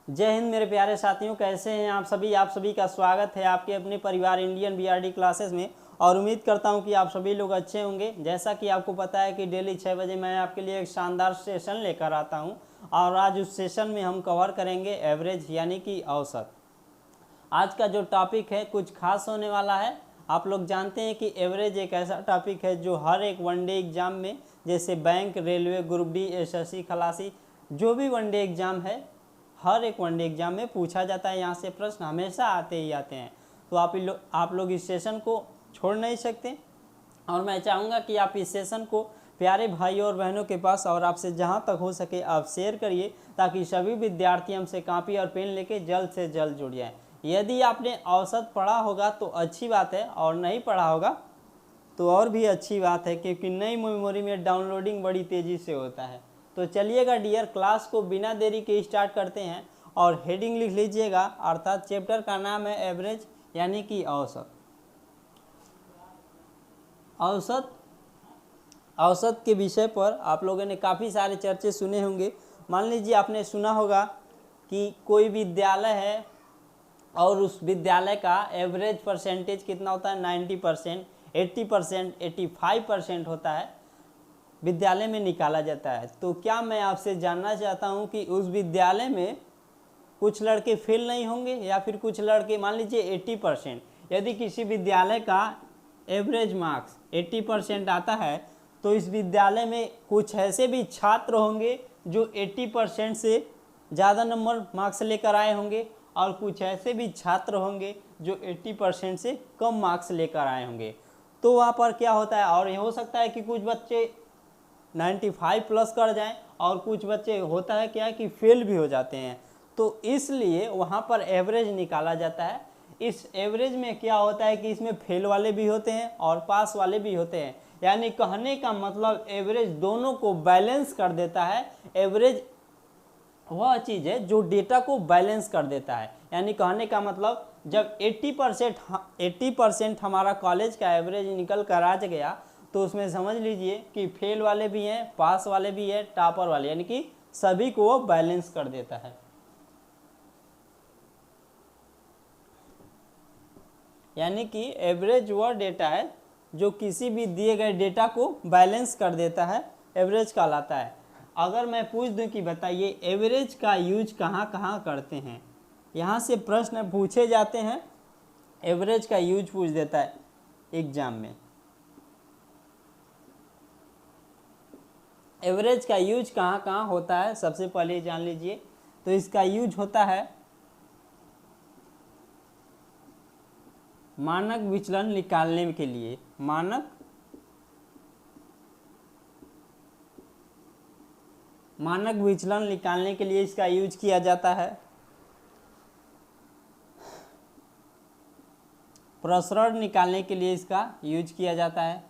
जय हिंद मेरे प्यारे साथियों, कैसे हैं आप सभी का स्वागत है आपके अपने परिवार इंडियन बीआरडी क्लासेस में। और उम्मीद करता हूं कि आप सभी लोग अच्छे होंगे। जैसा कि आपको पता है कि डेली 6 बजे मैं आपके लिए एक शानदार सेशन लेकर आता हूं और आज उस सेशन में हम कवर करेंगे एवरेज यानी कि औसत। आज का जो टॉपिक है कुछ खास होने वाला है। आप लोग जानते हैं कि एवरेज एक ऐसा टॉपिक है जो हर एक वनडे एग्ज़ाम में, जैसे bank, railway, group D, SSC, खलासी, जो भी वनडे एग्ज़ाम है, हर एक वनडे एग्ज़ाम में पूछा जाता है। यहाँ से प्रश्न हमेशा आते ही आते हैं। तो आप लोग इस सेशन को छोड़ नहीं सकते और मैं चाहूँगा कि आप इस सेशन को प्यारे भाइयों और बहनों के पास और आपसे जहाँ तक हो सके आप शेयर करिए, ताकि सभी विद्यार्थी हमसे कॉपी और पेन लेके जल्द से जल्द जुड़ जाएँ। यदि आपने औसत पढ़ा होगा तो अच्छी बात है, और नहीं पढ़ा होगा तो और भी अच्छी बात है, क्योंकि नई मेमोरी में डाउनलोडिंग बड़ी तेज़ी से होता है। तो चलिएगा डियर, क्लास को बिना देरी के स्टार्ट करते हैं और हेडिंग लिख लीजिएगा, अर्थात चैप्टर का नाम है एवरेज यानी कि औसत। औसत के विषय पर आप लोगों ने काफ़ी सारे चर्चे सुने होंगे। मान लीजिए आपने सुना होगा कि कोई विद्यालय है और उस विद्यालय का एवरेज परसेंटेज कितना होता है, 90%, 80%, 85% होता है, विद्यालय में निकाला जाता है। तो क्या मैं आपसे जानना चाहता हूं कि उस विद्यालय में कुछ लड़के फेल नहीं होंगे, या फिर कुछ लड़के, मान लीजिए 80%, यदि किसी विद्यालय का एवरेज मार्क्स 80% आता है तो इस विद्यालय में कुछ ऐसे भी छात्र होंगे जो 80% से ज़्यादा नंबर मार्क्स लेकर आए होंगे, और कुछ ऐसे भी छात्र होंगे जो 80% से कम मार्क्स लेकर आए होंगे। तो वहाँ पर क्या होता है, और ये हो सकता है कि कुछ बच्चे 95 प्लस कर जाएं और कुछ बच्चे होता है क्या है कि फेल भी हो जाते हैं। तो इसलिए वहाँ पर एवरेज निकाला जाता है। इस एवरेज में क्या होता है कि इसमें फेल वाले भी होते हैं और पास वाले भी होते हैं, यानी कहने का मतलब एवरेज दोनों को बैलेंस कर देता है। एवरेज वह चीज़ है जो डेटा को बैलेंस कर देता है, यानी कहने का मतलब जब 80% हमारा कॉलेज का एवरेज निकल कर आ गया तो उसमें समझ लीजिए कि फेल वाले भी हैं, पास वाले भी हैं, टॉपर वाले, यानी कि सभी को वो बैलेंस कर देता है। यानी कि एवरेज वह डेटा है जो किसी भी दिए गए डेटा को बैलेंस कर देता है, एवरेज कहलाता है। अगर मैं पूछ दूं कि बताइए एवरेज का यूज कहाँ कहाँ करते हैं, यहाँ से प्रश्न पूछे जाते हैं, एवरेज का यूज पूछ देता है एग्जाम में। एवरेज का यूज कहाँ कहाँ होता है सबसे पहले जान लीजिए। तो इसका यूज होता है मानक विचलन निकालने के लिए। मानक विचलन निकालने के लिए इसका यूज किया जाता है। प्रसरण निकालने के लिए इसका यूज किया जाता है।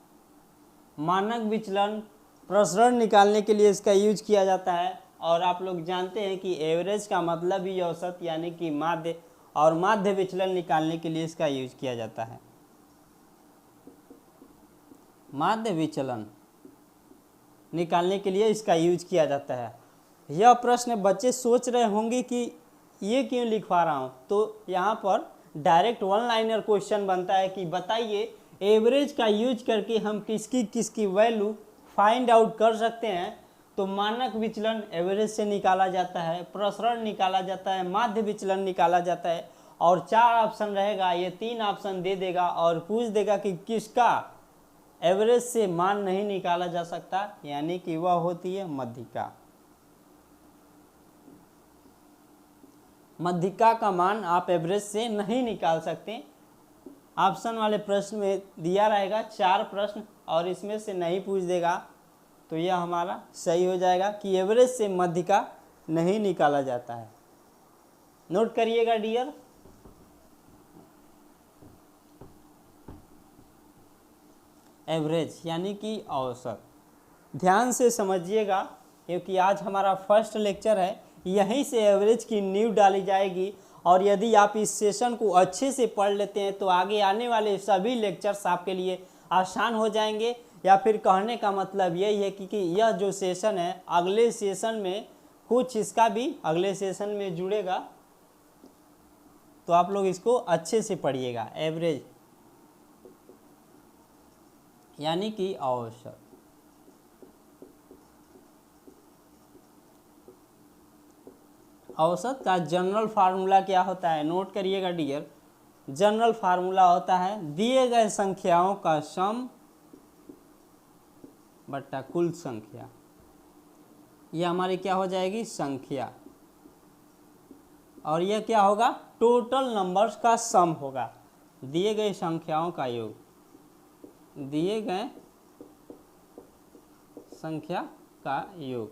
मानक विचलन प्रसरण निकालने के लिए इसका यूज किया जाता है। और आप लोग जानते हैं कि एवरेज का मतलब ही औसत यानी कि माध्य, और माध्य विचलन निकालने के लिए इसका यूज किया जाता है। माध्य विचलन निकालने के लिए इसका यूज किया जाता है। यह प्रश्न बच्चे सोच रहे होंगे कि ये क्यों लिखवा रहा हूँ, तो यहाँ पर डायरेक्ट वन लाइनर क्वेश्चन बनता है कि बताइए एवरेज का यूज करके हम किसकी किसकी वैल्यू फाइंड आउट कर सकते हैं। तो मानक विचलन एवरेज से निकाला जाता है, प्रसरण निकाला जाता है, माध्य विचलन निकाला जाता है, और 4 ऑप्शन रहेगा। ये 3 ऑप्शन दे देगा और पूछ देगा कि किसका एवरेज से मान नहीं निकाला जा सकता, यानी कि वह होती है मध्यिका। मध्यिका का मान आप एवरेज से नहीं निकाल सकते। ऑप्शन वाले प्रश्न में दिया रहेगा 4 प्रश्न और इसमें से नहीं पूछ देगा, तो यह हमारा सही हो जाएगा कि एवरेज से मध्यिका नहीं निकाला जाता है। नोट करिएगा डियर। एवरेज यानी कि औसत, ध्यान से समझिएगा, क्योंकि आज हमारा फर्स्ट लेक्चर है। यहीं से एवरेज की नींव डाली जाएगी, और यदि आप इस सेशन को अच्छे से पढ़ लेते हैं तो आगे आने वाले सभी लेक्चर्स आपके लिए आसान हो जाएंगे। या फिर कहने का मतलब यही है कि यह जो सेशन है, अगले सेशन में कुछ इसका भी अगले सेशन में जुड़ेगा, तो आप लोग इसको अच्छे से पढ़िएगा। एवरेज यानी कि औसत। औसत का जनरल फार्मूला क्या होता है, नोट करिएगा डियर। जनरल फार्मूला होता है दिए गए संख्याओं का सम बट्टा कुल संख्या। यह हमारी क्या हो जाएगी, संख्या, और यह क्या होगा, टोटल नंबर्स का सम होगा। दिए गए संख्याओं का योग, दिए गए संख्या का योग।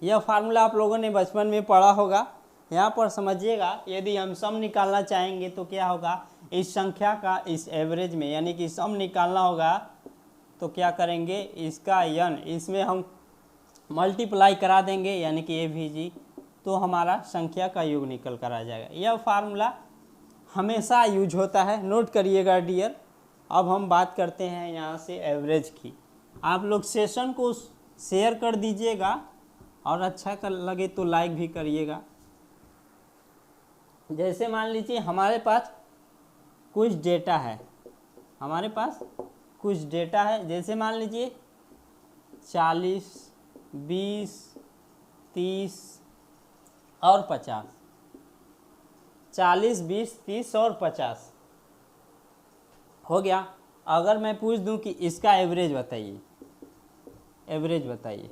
यह फार्मूला आप लोगों ने बचपन में पढ़ा होगा। यहाँ पर समझिएगा, यदि हम सम निकालना चाहेंगे तो क्या होगा, इस संख्या का इस एवरेज में, यानी कि सम निकालना होगा तो क्या करेंगे, इसका n इसमें हम मल्टीप्लाई करा देंगे, यानी कि AVG, तो हमारा संख्या का योग निकल कर आ जाएगा। यह फार्मूला हमेशा यूज होता है, नोट करिएगा डियर। अब हम बात करते हैं यहाँ से एवरेज की। आप लोग सेशन को शेयर कर दीजिएगा और अच्छा लगे तो लाइक भी करिएगा। जैसे मान लीजिए हमारे पास कुछ डेटा है, हमारे पास कुछ डेटा है, जैसे मान लीजिए 40, 20, 30 और 50, 40, 20, 30 और 50 हो गया। अगर मैं पूछ दूं कि इसका एवरेज बताइए, एवरेज बताइए,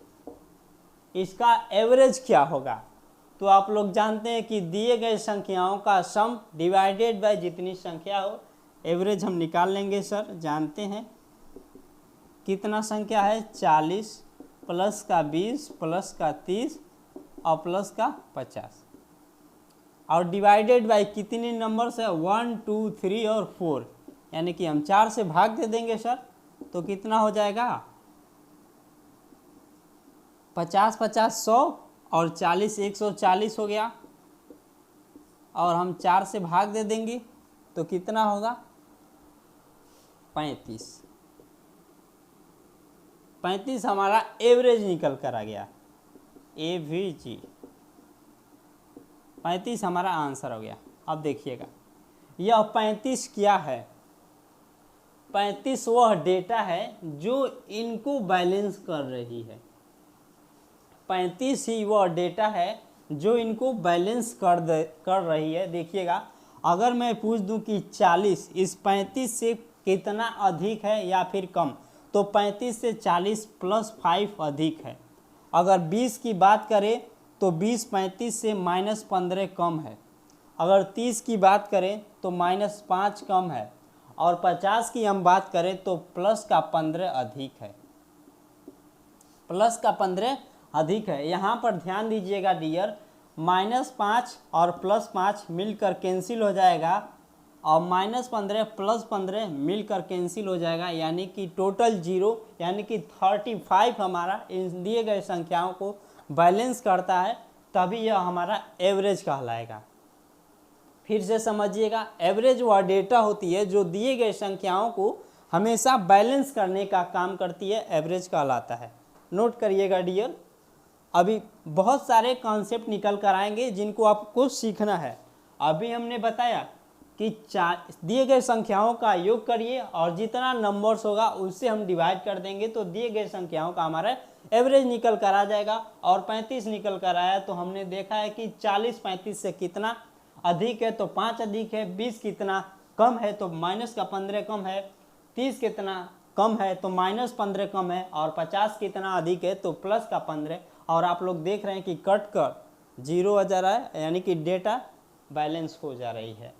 इसका एवरेज क्या होगा, तो आप लोग जानते हैं कि दिए गए संख्याओं का सम डिवाइडेड बाय जितनी संख्या हो, एवरेज हम निकाल लेंगे। सर जानते हैं कितना संख्या है, 40 प्लस का 20 प्लस का 30 और प्लस का 50, और डिवाइडेड बाय कितने नंबर्स है, 1, 2, 3 और 4, यानी कि हम 4 से भाग दे देंगे सर, तो कितना हो जाएगा, 50, 50, 100 और 40, 140 हो गया, और हम 4 से भाग दे देंगे तो कितना होगा, 35। 35 हमारा एवरेज निकल कर आ गया, AVG 35 हमारा आंसर हो गया। अब देखिएगा यह 35 क्या है, 35 वह डेटा है जो इनको बैलेंस कर रही है। 35 ही वह डेटा है जो इनको बैलेंस कर रही है। देखिएगा, अगर मैं पूछ दूं कि 40 इस 35 से कितना अधिक है या फिर कम, तो 35 से 40 प्लस 5 अधिक है। अगर 20 की बात करें तो 20 35 से -15 कम है। अगर 30 की बात करें तो -5 कम है, और 50 की हम बात करें तो प्लस का 15 अधिक है, प्लस का 15 अधिक है। यहाँ पर ध्यान दीजिएगा डियर, -5 और +5 मिलकर कैंसिल हो जाएगा, और -15 प्लस 15 मिलकर कैंसिल हो जाएगा, यानी कि टोटल 0, यानी कि 35 हमारा इन दिए गए संख्याओं को बैलेंस करता है, तभी यह हमारा एवरेज कहलाएगा। फिर से समझिएगा, एवरेज वह डेटा होती है जो दिए गए संख्याओं को हमेशा बैलेंस करने का काम करती है, एवरेज कहलाता है। नोट करिएगा डियर, अभी बहुत सारे कॉन्सेप्ट निकल कर आएंगे जिनको आपको सीखना है। अभी हमने बताया कि दिए गए संख्याओं का योग करिए और जितना नंबर्स होगा उससे हम डिवाइड कर देंगे, तो दिए गए संख्याओं का हमारा एवरेज निकल कर आ जाएगा। और 35 निकल कर आया तो हमने देखा है कि 40 35 से कितना अधिक है तो 5 अधिक है, 20 कितना कम है तो -15 कम है, 30 कितना कम है तो -15 कम है, और 50 कितना अधिक है तो +15। और आप लोग देख रहे हैं कि कट कर 0 आ जा रहा है, यानी कि डेटा बैलेंस हो जा रही है।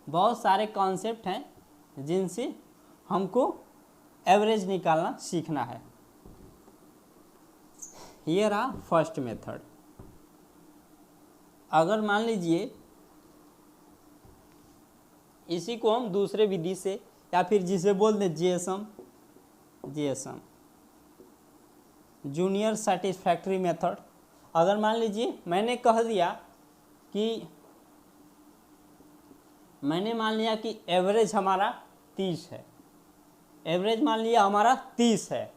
बहुत सारे कॉन्सेप्ट हैं जिनसे हमको एवरेज निकालना सीखना है। Here a first method. अगर मान लीजिए इसी को हम दूसरे विधि से, या फिर जिसे बोल दें जीएसएम जूनियर सेटिस्फैक्ट्री मेथड। अगर मान लीजिए मैंने कह दिया कि मैंने मान लिया कि एवरेज हमारा 30 है, एवरेज मान लिया हमारा 30 है,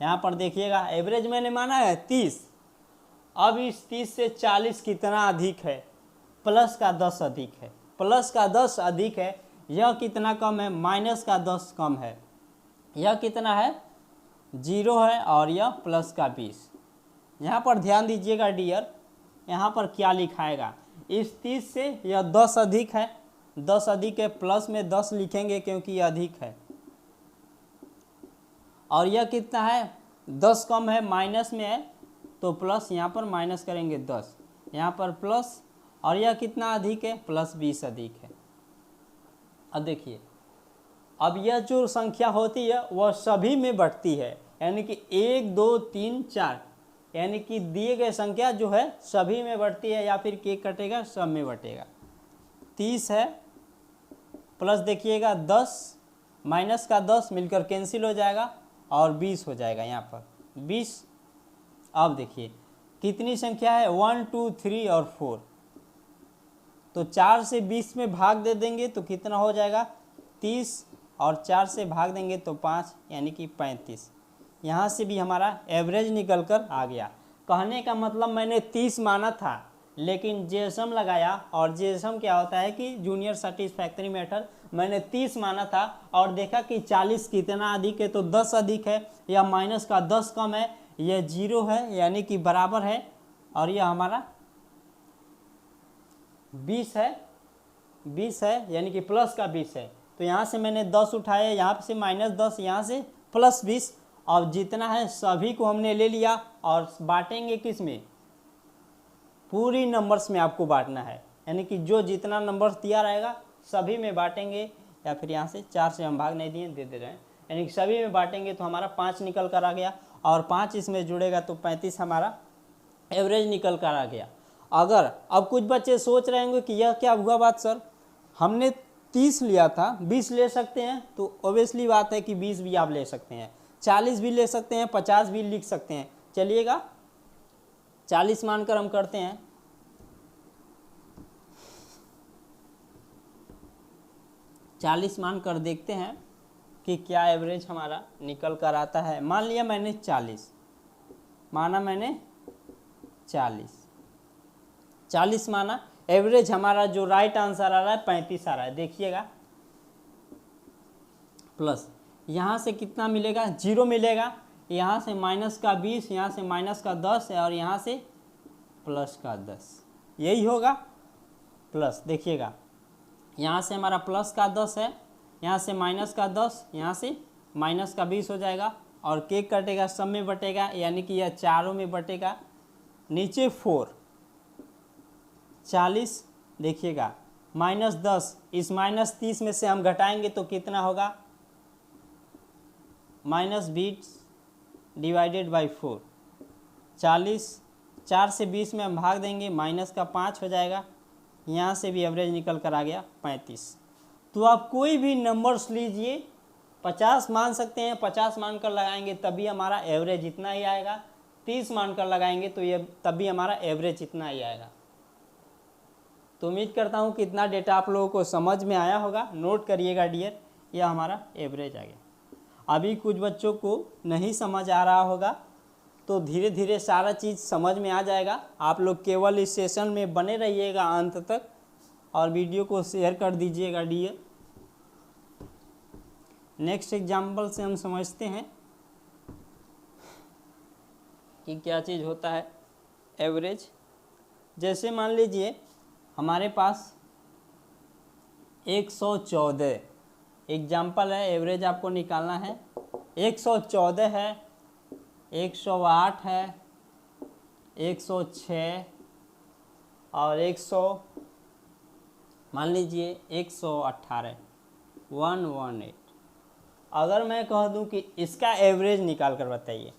यहाँ पर देखिएगा एवरेज मैंने माना है 30। अब इस 30 से 40 कितना अधिक है? प्लस का 10 अधिक है। प्लस का 10 अधिक है। यह कितना कम है? माइनस का 10 कम है। यह कितना है? 0 है और यह प्लस का 20। यहाँ पर ध्यान दीजिएगा डियर, यहाँ पर क्या लिखाएगा? इस 30 से यह 10 अधिक है। 10 अधिक है, प्लस में 10 लिखेंगे क्योंकि यह अधिक है। और यह कितना है? 10 कम है, माइनस में है तो प्लस, यहाँ पर माइनस करेंगे 10, यहाँ पर प्लस। और यह कितना अधिक है? प्लस 20 अधिक है। अब देखिए, अब यह जो संख्या होती है वह सभी में बढ़ती है, यानी कि 1 2 3 4, यानी कि दिए गए संख्या जो है सभी में बढ़ती है, या फिर केक कटेगा सब में बटेगा। 30 है, प्लस देखिएगा 10 माइनस का 10 मिलकर कैंसिल हो जाएगा और 20 हो जाएगा यहाँ पर 20। अब देखिए कितनी संख्या है? 1 2 3 और 4। तो 4 से 20 में भाग दे देंगे तो कितना हो जाएगा? 30, और 4 से भाग देंगे तो 5, यानी कि 35। यहाँ से भी हमारा एवरेज निकल कर आ गया। कहने का मतलब मैंने 30 माना था, लेकिन जेएसएम लगाया, और जेएसएम क्या होता है कि जूनियर सेटिस्फैक्टरी मेथड, मैंने 30 माना था और देखा कि 40 कितना अधिक है, तो 10 अधिक है, या माइनस का 10 कम है, यह 0 है यानी कि बराबर है, और यह हमारा 20 है, 20 है यानी कि प्लस का 20 है। तो यहाँ से मैंने 10 उठाया, यहाँ से माइनस 10, यहाँ से प्लस 20। अब जितना है सभी को हमने ले लिया और बांटेंगे किस में? पूरी नंबर्स में आपको बांटना है, यानी कि जो जितना नंबर्स दिया रहेगा सभी में बांटेंगे, या फिर यहाँ से 4 से हम भाग नहीं दिए, दे रहे हैं, यानी कि सभी में बांटेंगे तो हमारा 5 निकल कर आ गया, और 5 इसमें जुड़ेगा तो 35 हमारा एवरेज निकल कर आ गया। अगर अब कुछ बच्चे सोच रहे होंगे कि यह क्या हुआ बात सर, हमने 30 लिया था, 20 ले सकते हैं, तो ऑब्वियसली बात है कि 20 भी आप ले सकते हैं, 40 भी ले सकते हैं, 50 भी लिख सकते हैं। चलिएगा 40 मानकर हम करते हैं। चालीस मान कर देखते हैं कि क्या एवरेज हमारा निकल कर आता है। मान लिया मैंने 40 माना, मैंने 40 माना, एवरेज हमारा जो राइट आंसर आ रहा है 35 आ रहा है। देखिएगा प्लस यहाँ से कितना मिलेगा? 0 मिलेगा, यहाँ से माइनस का 20, यहाँ से माइनस का 10 है, और यहाँ से प्लस का 10, यही होगा प्लस। देखिएगा यहाँ से हमारा प्लस का 10 है, यहाँ से माइनस का 10, यहाँ से माइनस का 20 हो जाएगा, और केक कटेगा सब में बटेगा, यानी कि यह चारों में बटेगा। नीचे 4, 40, देखिएगा माइनस 10, इस माइनस 30 में से हम घटाएंगे तो कितना होगा? माइनस 20 डिवाइडेड बाई 4, 40, 4 से 20 में हम भाग देंगे, माइनस का 5 हो जाएगा, यहाँ से भी एवरेज निकल कर आ गया 35। तो आप कोई भी नंबर्स लीजिए, 50 मान सकते हैं, 50 मान कर लगाएंगे तभी हमारा एवरेज इतना ही आएगा, 30 मान कर लगाएंगे तो ये तभी हमारा एवरेज इतना ही आएगा। तो उम्मीद करता हूँ कि इतना डेटा आप लोगों को समझ में आया होगा। नोट करिएगा डियर, यह हमारा एवरेज आ गया। अभी कुछ बच्चों को नहीं समझ आ रहा होगा, तो धीरे धीरे सारा चीज़ समझ में आ जाएगा। आप लोग केवल इस सेशन में बने रहिएगा अंत तक, और वीडियो को शेयर कर दीजिएगा डियर। नेक्स्ट एग्जाम्पल से हम समझते हैं कि क्या चीज़ होता है एवरेज। जैसे मान लीजिए हमारे पास 114 एग्जाम्पल है, एवरेज आपको निकालना है। 114 है, 108 है, 106 और 100, मान लीजिए 118, 118। अगर मैं कह दूं कि इसका एवरेज निकाल कर बताइए,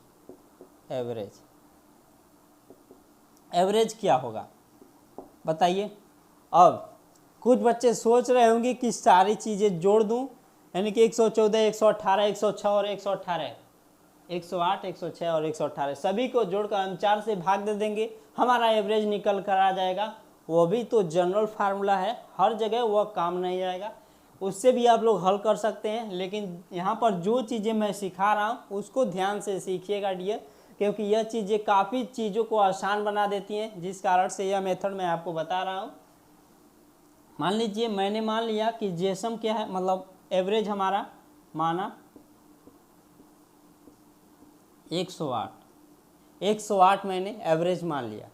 एवरेज क्या होगा बताइए। अब कुछ बच्चे सोच रहे होंगे कि सारी चीज़ें जोड़ दूं, यानी कि 114, 118, 106 और 118, 108, 106 और 118 सभी को जोड़कर हम 4 से भाग दे देंगे, हमारा एवरेज निकल कर आ जाएगा। वो भी तो जनरल फार्मूला है, हर जगह वह काम नहीं आएगा। उससे भी आप लोग हल कर सकते हैं, लेकिन यहाँ पर जो चीज़ें मैं सिखा रहा हूँ उसको ध्यान से सीखिएगा डियर, क्योंकि यह चीज़ें काफ़ी चीज़ों को आसान बना देती हैं, जिस कारण से यह मेथड मैं आपको बता रहा हूँ। मान लीजिए मैंने मान लिया कि जेसम क्या है, मतलब एवरेज हमारा माना 108 मैंने एवरेज मान लिया।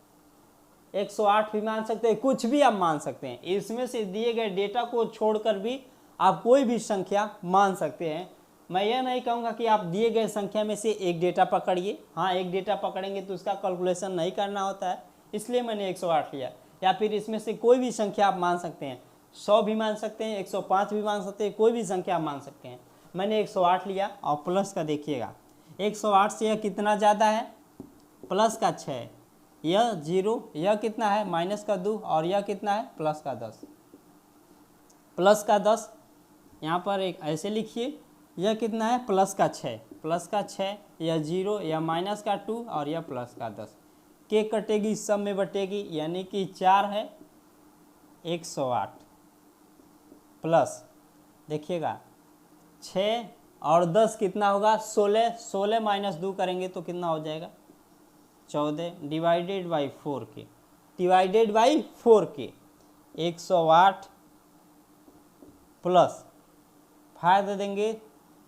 108 भी मान सकते हैं, कुछ भी आप मान सकते हैं, इसमें से दिए गए डेटा को छोड़कर भी आप कोई भी संख्या मान सकते हैं। मैं यह नहीं कहूँगा कि आप दिए गए संख्या में से एक डेटा पकड़िए, हाँ एक डेटा पकड़ेंगे तो उसका कैलकुलेशन नहीं करना होता है, इसलिए मैंने 108 लिया। या फिर इसमें से कोई भी संख्या आप मान सकते हैं, 100 भी मान सकते हैं, 105 भी मान सकते हैं, कोई भी संख्या आप मान सकते हैं। मैंने 108 लिया और प्लस का देखिएगा, 108 से यह कितना ज़्यादा है, प्लस का 6, यह 0, यह कितना है माइनस का 2, और यह कितना है प्लस का 10। प्लस का 10 यहाँ पर एक ऐसे लिखिए, यह कितना है प्लस का 6, प्लस का 6, यह 0, यह माइनस का 2 और यह प्लस का 10। के कटेगी सब में बटेगी, यानी कि 4 है 108 प्लस देखिएगा 6 और 10 कितना होगा 16, 16 माइनस 2 करेंगे तो कितना हो जाएगा 14 डिवाइडेड बाई 4 के 108 प्लस 5 दे देंगे,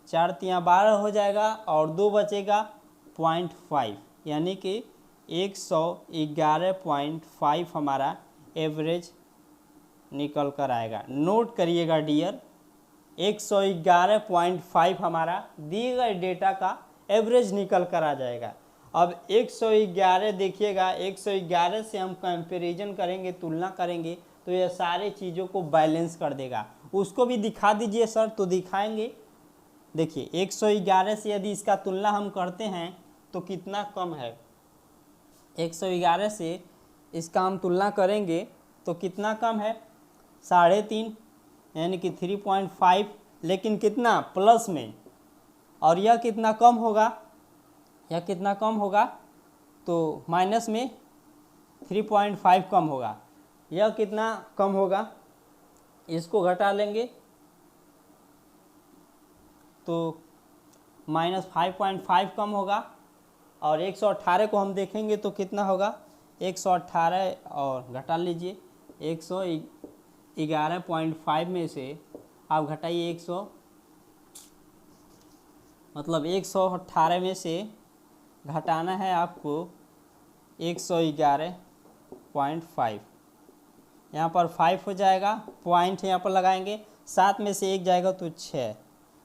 4 तिया 12 हो जाएगा और 2 बचेगा 0.5, यानी कि 111.5 हमारा एवरेज निकल कर आएगा। नोट करिएगा डियर, 111.5 हमारा दिए गए डेटा का एवरेज निकल कर आ जाएगा। अब 111 देखिएगा, 111 से हम कंपैरिजन करेंगे, तुलना करेंगे तो यह सारे चीज़ों को बैलेंस कर देगा। उसको भी दिखा दीजिए सर, तो दिखाएंगे। देखिए 111 से यदि इसका तुलना हम करते हैं तो कितना कम है, 111 से इसका हम तुलना करेंगे तो कितना कम है 3.5, यानी कि 3.5, लेकिन कितना प्लस में, और यह कितना कम होगा, यह कितना कम होगा तो माइनस में 3.5 कम होगा। यह कितना कम होगा, इसको घटा लेंगे तो माइनस 5.5 कम होगा, और 118 को हम देखेंगे तो कितना होगा 118, और घटा लीजिए 111.5 में से आप घटाइए 118 में से घटाना है आपको 111.5, यहाँ पर 5 हो जाएगा, पॉइंट यहाँ पर लगाएंगे, 7 में से 1 जाएगा तो 6,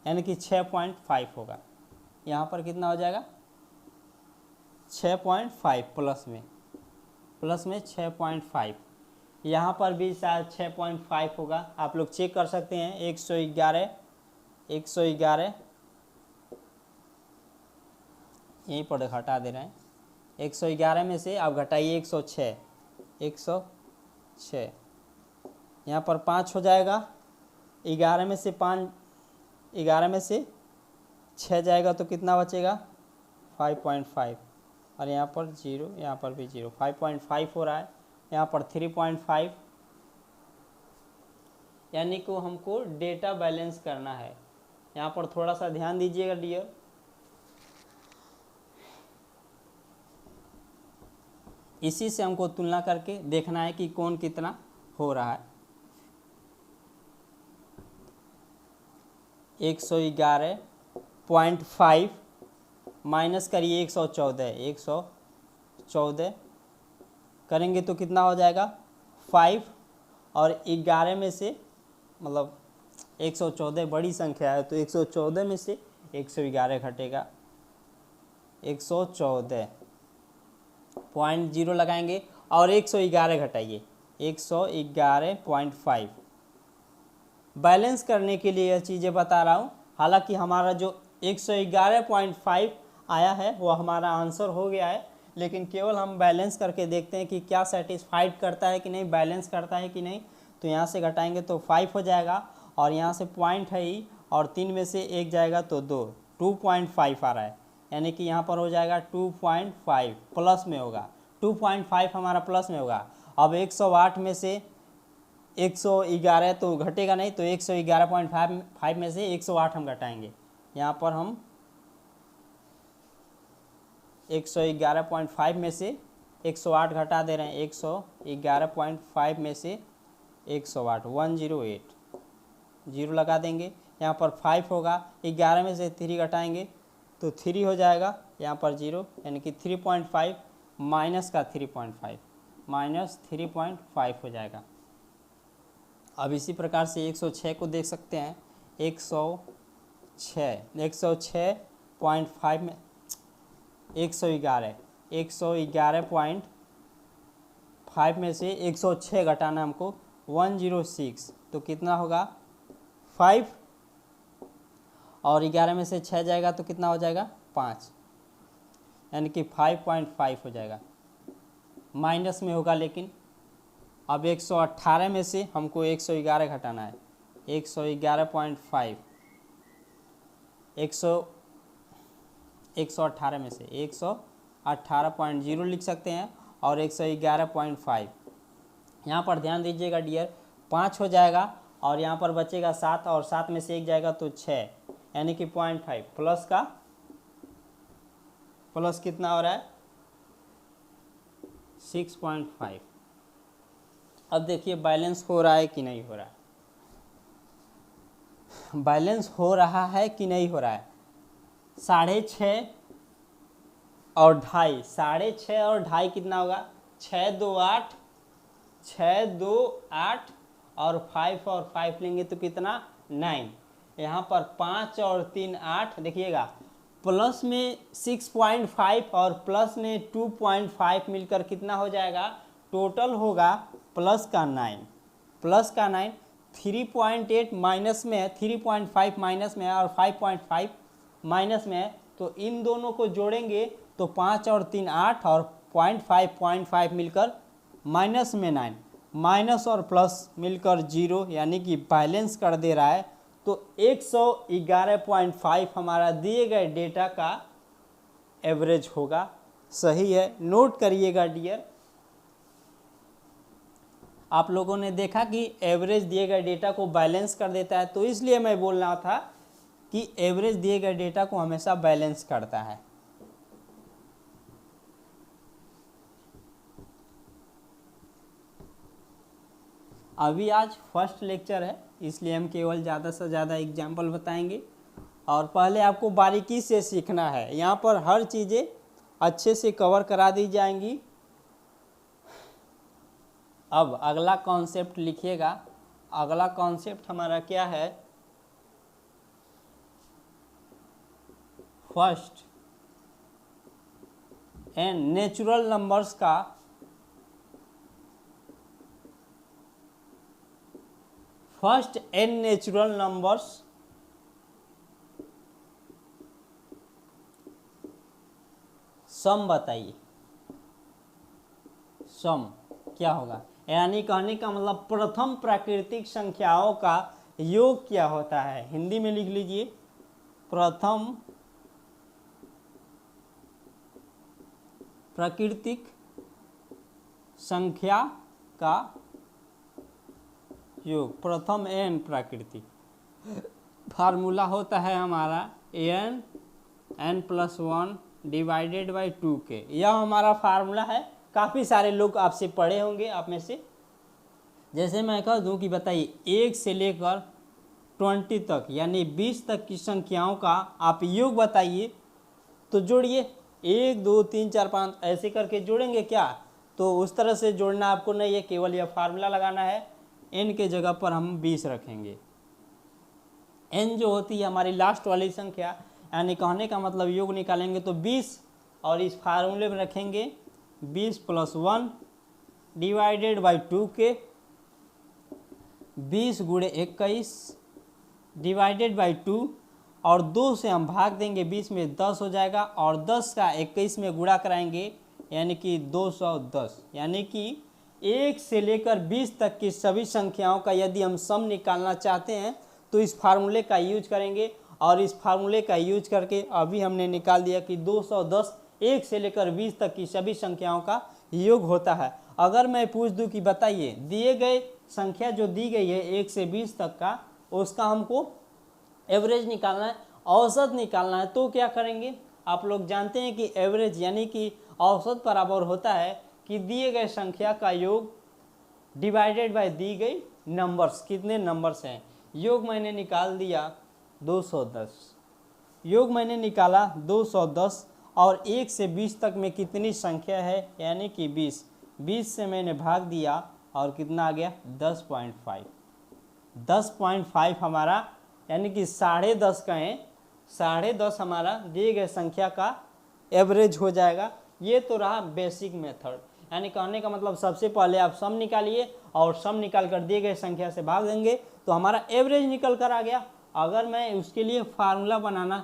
यानी कि 6.5 होगा। यहाँ पर कितना हो जाएगा 6.5 प्लस में 6.5, यहाँ पर भी शायद 6.5 होगा, आप लोग चेक कर सकते हैं। 111 यहीं पर घटा दे रहे हैं, 111 में से आप घटाइए 106, यहाँ पर 5 हो जाएगा, 11 में से 6 जाएगा तो कितना बचेगा 5.5, और यहाँ पर 0, यहाँ पर भी 0, 5.5 हो रहा है, यहाँ पर 3.5, यानी कि हमको डेटा बैलेंस करना है। यहाँ पर थोड़ा सा ध्यान दीजिएगा डियर, इसी से हमको तुलना करके देखना है कि कौन कितना हो रहा है। 111.5 माइनस करिए 114 करेंगे तो कितना हो जाएगा 5, और 11 में से, मतलब 114 बड़ी संख्या है तो 114 में से 111 घटेगा, 114.0 लगाएंगे और 111 घटाइए 111.5। बैलेंस करने के लिए यह चीज़ें बता रहा हूँ। हालांकि हमारा जो 111.5 आया है वो हमारा आंसर हो गया है, लेकिन केवल हम बैलेंस करके देखते हैं कि क्या सेटिस्फाइड करता है कि नहीं, बैलेंस करता है कि नहीं। तो यहाँ से घटाएंगे तो 5 हो जाएगा, और यहाँ से पॉइंट है ही, और 3 में से 1 जाएगा तो 2.5 आ रहा है, यानी कि यहाँ पर हो जाएगा 2.5 प्लस में होगा, 2.5 हमारा प्लस में होगा। अब 108 में से 111 तो घटेगा नहीं, तो 111.5 में से 108 हम घटाएंगे। यहाँ पर हम 111.5 में से 108 घटा दे रहे हैं। 111.5 में से 108 108 जीरो लगा देंगे। यहाँ पर 5 होगा, 11 में से 3 घटाएंगे तो 3 हो जाएगा, यहाँ पर 0, यानी कि 3.5 माइनस का 3.5 माइनस 3.5 हो जाएगा। अब इसी प्रकार से 106 को देख सकते हैं। 106.5 में 111.5 में से 106 घटाना हमको 106, तो कितना होगा 5, और 11 में से 6 जाएगा तो कितना हो जाएगा 5, यानी कि 5.5 हो जाएगा। माइनस में होगा, लेकिन अब 118 में से हमको 111 घटाना है। 111.5 118 में से 118.0 लिख सकते हैं, और 111.5 यहाँ पर ध्यान दीजिएगा डियर, 5 हो जाएगा, और यहाँ पर बचेगा 7, और 7 में से 1 जाएगा तो 6, यानी कि 0.5 प्लस का प्लस कितना हो रहा है 6.5। अब देखिए बैलेंस हो रहा है कि नहीं हो रहा है, बैलेंस हो रहा है कि नहीं हो रहा है। 6.5 और 2.5, 6.5 और 2.5 कितना होगा 6 2 8, 6 2 8, और 5 और 5 लेंगे तो कितना 9। यहाँ पर 5 और 3 8, देखिएगा प्लस में 6.5 और प्लस में 2.5 मिलकर कितना हो जाएगा, टोटल होगा प्लस का 9, प्लस का 9। 3.8 माइनस में है, 3.5 माइनस में है, और 5.5 माइनस में है, तो इन दोनों को जोड़ेंगे तो 5 और 3 8, और 0.5 मिलकर माइनस में 9, माइनस और प्लस मिलकर 0, यानी कि बैलेंस कर दे रहा है। तो 111.5 हमारा दिए गए डेटा का एवरेज होगा। सही है, नोट करिएगा डियर। आप लोगों ने देखा कि एवरेज दिए गए डेटा को बैलेंस कर देता है, तो इसलिए मैं बोल रहा था कि एवरेज दिए गए डेटा को हमेशा बैलेंस करता है। अभी आज फर्स्ट लेक्चर है, इसलिए हम केवल ज़्यादा से ज़्यादा एग्जाम्पल बताएंगे, और पहले आपको बारीकी से सीखना है। यहाँ पर हर चीज़ें अच्छे से कवर करा दी जाएंगी। अब अगला कॉन्सेप्ट लिखिएगा। अगला कॉन्सेप्ट हमारा क्या है, फर्स्ट एंड नेचुरल नंबर्स का फर्स्ट एन नेचुरल नंबर्स सम बताइए। सम क्या होगा, यानी कहने का मतलब प्रथम प्राकृतिक संख्याओं का योग क्या होता है। हिंदी में लिख लीजिए, प्रथम प्राकृतिक संख्या का योग, प्रथम एन प्राकृतिक। फार्मूला होता है हमारा n+1 डिवाइडेड बाई 2k। यह हमारा फार्मूला है। काफ़ी सारे लोग आपसे पढ़े होंगे, आप में से। जैसे मैं कह दूं कि बताइए 1 से लेकर 20 तक यानी 20 तक की संख्याओं का आप योग बताइए, तो जोड़िए 1 2 3 4 5 ऐसे करके जोड़ेंगे क्या। तो उस तरह से जोड़ना आपको नहीं है, केवल यह फार्मूला लगाना है। n के जगह पर हम 20 रखेंगे। n जो होती है हमारी लास्ट वाली संख्या, यानी कहने का मतलब योग निकालेंगे तो 20, और इस फार्मूले में रखेंगे 20+1 डिवाइडेड बाई 2k, 20 गुणे 21 डिवाइडेड बाई 2, और 2 से हम भाग देंगे, 20 में 10 हो जाएगा, और 10 का 21 में गुणा कराएंगे, यानी कि 210। यानी कि 1 से लेकर 20 तक की सभी संख्याओं का यदि हम सम निकालना चाहते हैं तो इस फार्मूले का यूज करेंगे, और इस फार्मूले का यूज करके अभी हमने निकाल दिया कि 210 1 से लेकर 20 तक की सभी संख्याओं का योग होता है। अगर मैं पूछ दूं कि बताइए दिए गए संख्या जो दी गई है 1 से 20 तक का, उसका हमको एवरेज निकालना है, औसत निकालना है। तो क्या करेंगे, आप लोग जानते हैं कि एवरेज यानी कि औसत बराबर होता है कि दिए गए संख्या का योग डिवाइडेड बाय दी गई नंबर्स, कितने नंबर्स हैं। योग मैंने निकाल दिया 210, योग मैंने निकाला 210 और 1 से 20 तक में कितनी संख्या है यानी कि 20, 20 से मैंने भाग दिया और कितना आ गया 10.5, 10.5 हमारा यानी कि 10.5 कहें, 10.5 हमारा दिए गए संख्या का एवरेज हो जाएगा। ये तो रहा बेसिक मेथड, यानी कहने का मतलब सबसे पहले आप सम निकालिए और सम निकाल कर दिए गए संख्या से भाग देंगे तो हमारा एवरेज निकल कर आ गया। अगर मैं उसके लिए फार्मूला बनाना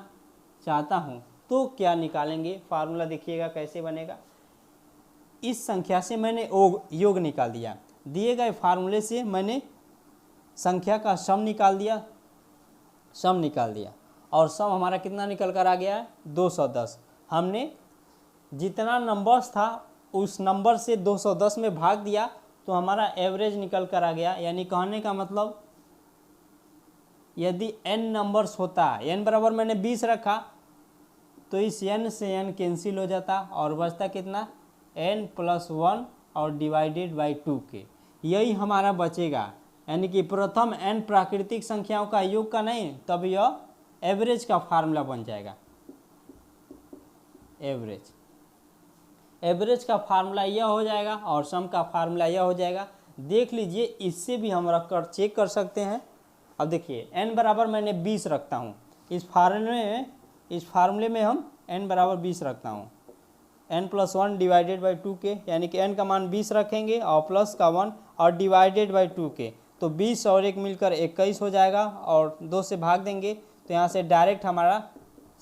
चाहता हूँ तो क्या निकालेंगे, फार्मूला देखिएगा कैसे बनेगा। इस संख्या से मैंने योग निकाल दिया, दिए गए फार्मूले से मैंने संख्या का सम निकाल दिया, सम निकाल दिया और सम हमारा कितना निकल कर आ गया है 210। हमने जितना नंबर्स था उस नंबर से 210 में भाग दिया तो हमारा एवरेज निकल कर आ गया। यानी कहने का मतलब यदि n नंबर्स होता, n बराबर मैंने 20 रखा तो इस n से n कैंसिल हो जाता और बचता कितना n+1 और डिवाइडेड बाई 2 के, यही हमारा बचेगा। यानी कि प्रथम n प्राकृतिक संख्याओं का योग का नहीं, तब यह एवरेज का फार्मूला बन जाएगा। एवरेज का फार्मूला यह हो जाएगा और सम का फार्मूला यह हो जाएगा। देख लीजिए, इससे भी हम रख कर चेक कर सकते हैं। अब देखिए n बराबर मैंने 20 रखता हूँ, इस फार्मूले में हम n बराबर 20 रखता हूँ, n+1 डिवाइडेड बाई 2 के, यानी कि n का मान 20 रखेंगे और प्लस का 1 और डिवाइडेड बाई 2 के, तो 20 और 1 मिलकर 21 हो जाएगा और 2 से भाग देंगे तो यहाँ से डायरेक्ट हमारा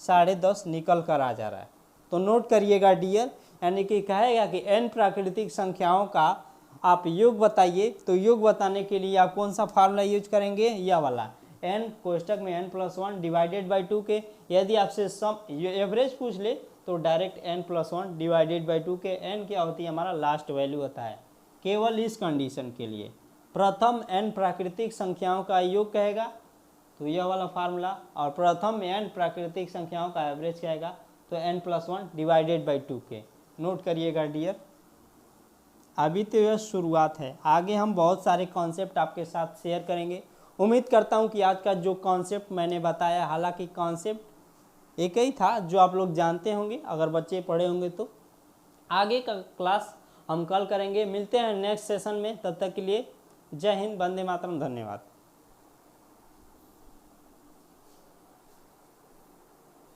10.5 निकल कर आ जा रहा है। तो नोट करिएगा डियर, यानी कि कहेगा कि n प्राकृतिक संख्याओं का आप योग बताइए, तो योग बताने के लिए आप कौन सा फार्मूला यूज करेंगे, यह वाला n कोष्टक में n+1 डिवाइडेड बाई 2 के। यदि आपसे सम एवरेज पूछ ले तो डायरेक्ट n+1 डिवाइडेड बाई 2 के, n क्या होती है हमारा लास्ट वैल्यू होता है। केवल इस कंडीशन के लिए प्रथम n प्राकृतिक संख्याओं का योग कहेगा तो यह वाला फार्मूला, और प्रथम n प्राकृतिक संख्याओं का एवरेज कहेगा तो n+1 डिवाइडेड बाई 2 के। नोट करिएगा डियर, अभी तो यह शुरुआत है, आगे हम बहुत सारे कॉन्सेप्ट आपके साथ शेयर करेंगे। उम्मीद करता हूँ कि आज का जो कॉन्सेप्ट मैंने बताया, हालांकि कॉन्सेप्ट एक ही था जो आप लोग जानते होंगे अगर बच्चे पढ़े होंगे तो। आगे का क्लास हम कल करेंगे, मिलते हैं नेक्स्ट सेशन में, तब तक के लिए जय हिंद, वंदे मातरम, धन्यवाद।